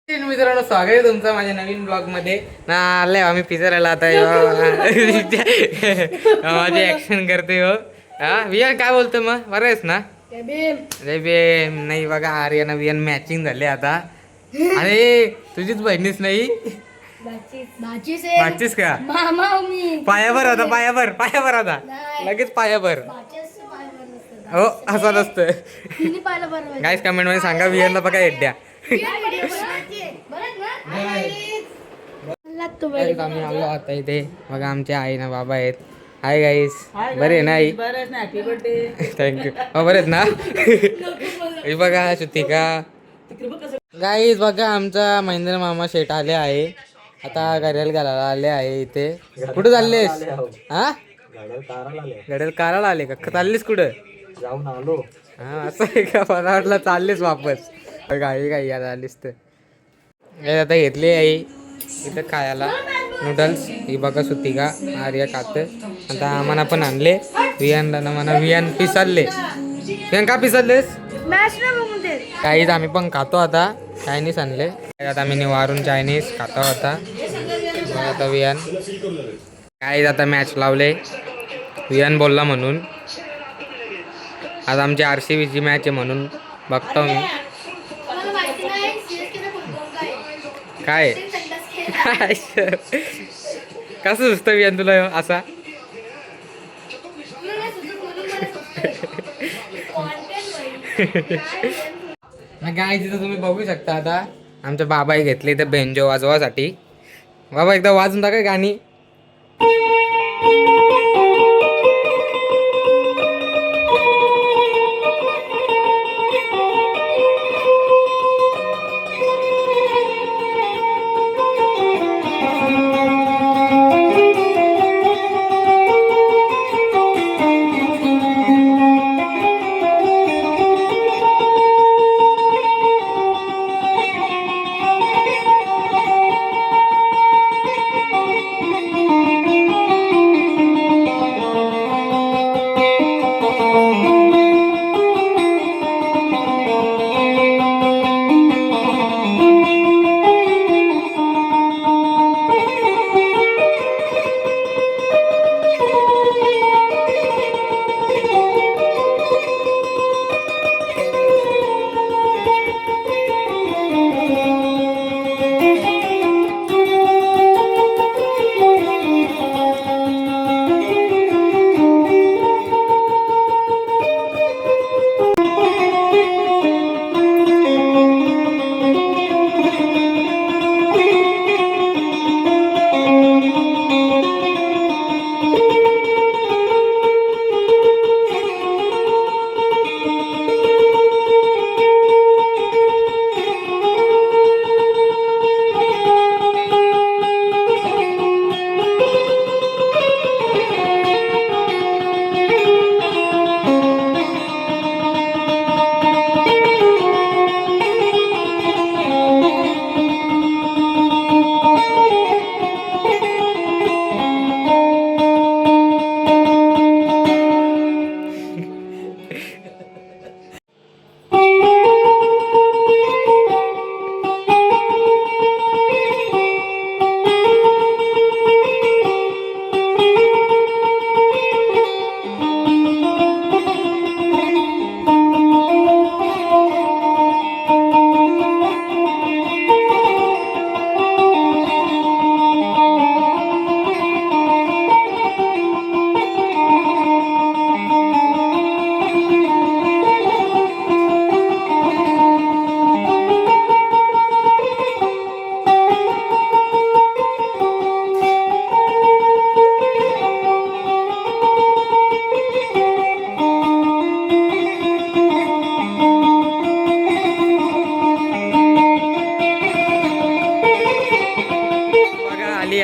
मित्रांनो, स्वागत आहे तुमचं माझ्या नवीन ब्लॉग मध्ये ना. आले आम्ही पिझ्झाला आता माझी ऍक्शन करते हो. हा वियान काय बोलतो मग? बरं आहेस ना? नाही बघा, आर्यन वियान मॅचिंग झाले आता. अरे तुझीच बहिणीच नाही माचीस का? पायाभर होता, पायाभर होता लगेच पायाभर. हो असं नसतं. गाईस कमेंट मध्ये सांगा वियानला बघा एड्या. आम्ही आलो आता इथे. बघा आमचे आई ना बाबा आहेत. हाय गाईस, बरे ना आई? थँक्यू. बरे आहेत ना? हे बघा श्रुतिका. गाईस बघा आमचा महेंद्र मामा शेट आले आहे. आता घड्याल घालायला आले आहे इथे. कुठे चाललेस? हा घड्याल काराला आले का? चाललीस कुठं? जाऊन आलो. हा असं आहे का? मला वाटलं चाललेस वापस. गाई गाई यायला आलीस तर. आता घेतली आई इथं खायला नूडल्स. ही बघा सुतिका आर्या खात. आता आम्हाला पण आणले. वियानला ना म्हणा वियान पिसालले. वियान का पिसाललेस? काहीच आम्ही पण खातो आता. चायनीज आणले. आता आम्ही निवारून चायनीज खातो आता. आता वियान काहीच आता मॅच लावले. वियान बोलला म्हणून. आज आमची RCBची मॅच आहे म्हणून बघतो मी. काय कसं सुचतं वियान तुला असा? काय तिथं तुम्ही बघू शकता. आता आमच्या बाबाही घेतले इथं बेंजो वाजवासाठी. बाबा एकदा वाजून टाका गाणी.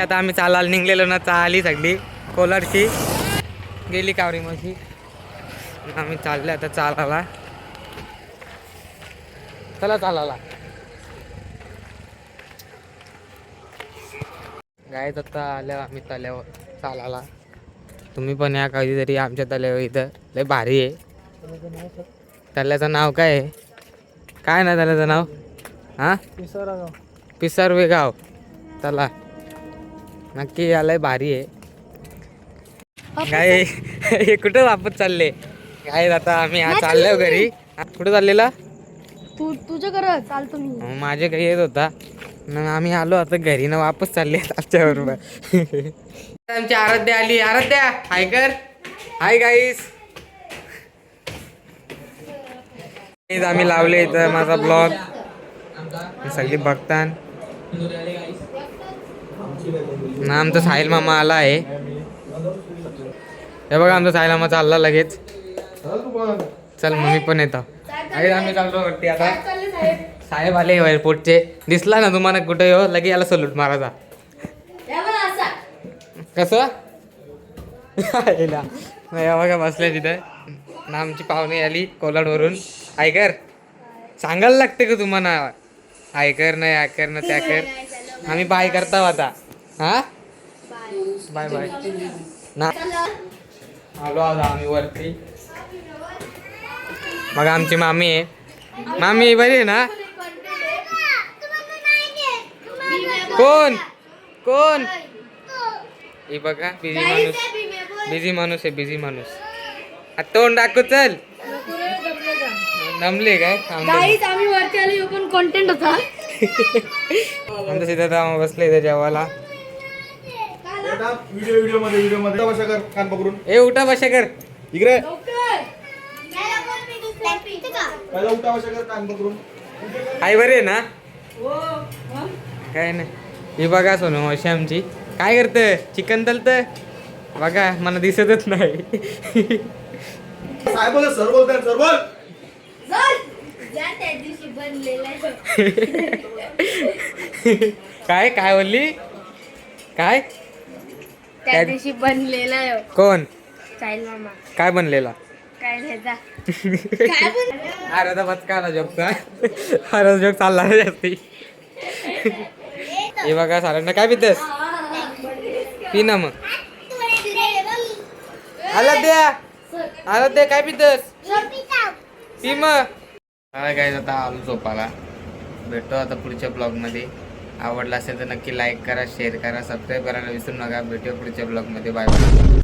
आता आम्ही चालायला निघलेलो ना. चाली सगळी कोलारची गेली कावरी मशी. आम्ही चालले आता चालायला. चला चालायला गायत. आता आल्या आम्ही तल्यावर चालायला. तुम्ही पण या कधीतरी आमच्या तल्यावर. इथं लय भारी आहे. तल्याचं नाव काय आहे? काय ना त्याचं नाव? हां पिसारवे गाव. चला नक्की यालाय भारी आहे. काय हे कुठं वापस चालले काय? आता आम्ही आज चाललो घरी. कुठं चाललेला? तुझं घर चालतो मी. माझे काही येत होता मग आम्ही आलो आता घरी ना वापस चालले आमच्या बरोबर. आमची आराध्या आली. आराध्या हाय कर. Hi guys. आम्ही लावले इथं माझा ब्लॉग सगळी बघतान ना. आमचा साहिल मामा आला आहे. हे बघा आमचा साहिल मामा चालला लगेच. चल मम्मी पण येतो. आम्ही चाललो वरती आता. साहेब आले एअरपोर्टचे. दिसला ना तुम्हाला कुठे हो लगे याला सल्यूट मारायचा. कसं बघा बसले तिथे ना. आमची पाहुणे आली कोलाडवरून. आयकर सांगायला लागते का तुम्हाला? आयकर नाही आयकर ना त्या कर. आम्ही बाय करता आता. हा बाय बाय ना. आलो आता आम्ही वरती. मग आमची मामी आहे. मामी बरी आहे ना? कोण कोण? हे बघा बिझी माणूस. बिझी माणूस आहे बिझी माणूस. आता तोंड दाखव चल. नमले काय? आम्ही वरती आलो पण कॉन्टेंट होता. आमचं सीधा बसले इथे जेवायला. व्हिडिओ मध्ये बसा कर कान पकडून. ए उठा बशा कर इकडे. पहिला उठा बसा कर कान पकडून. आई बरे ना? काय नाही. ही बघा सोनू मावशी आमची काय करतं. चिकन तलत बघा मला दिसतच नाही. साहेब बोल सर बोलताय सर बोल. काय काय बोलली काय? त्या दिवशी बनलेला कोण? साहिल मामा. काय बनलेला? काय न्यायचा? अरे आता बचका आला जॉब का? अरे जॉब चालला ना जास्ती. हे बघा साऱ्यांना काय पितेस? पी ना मग. आला द्या काय पितेस? पी मग. काय आता आलो झोपाला. भेटतो आता पुढच्या ब्लॉगमध्ये. आवडला असेल तर नक्की लाईक करा शेअर करा सबस्क्राईब करायला विसरू नका. भेटूया पुढच्या ब्लॉगमध्ये. Bye bye.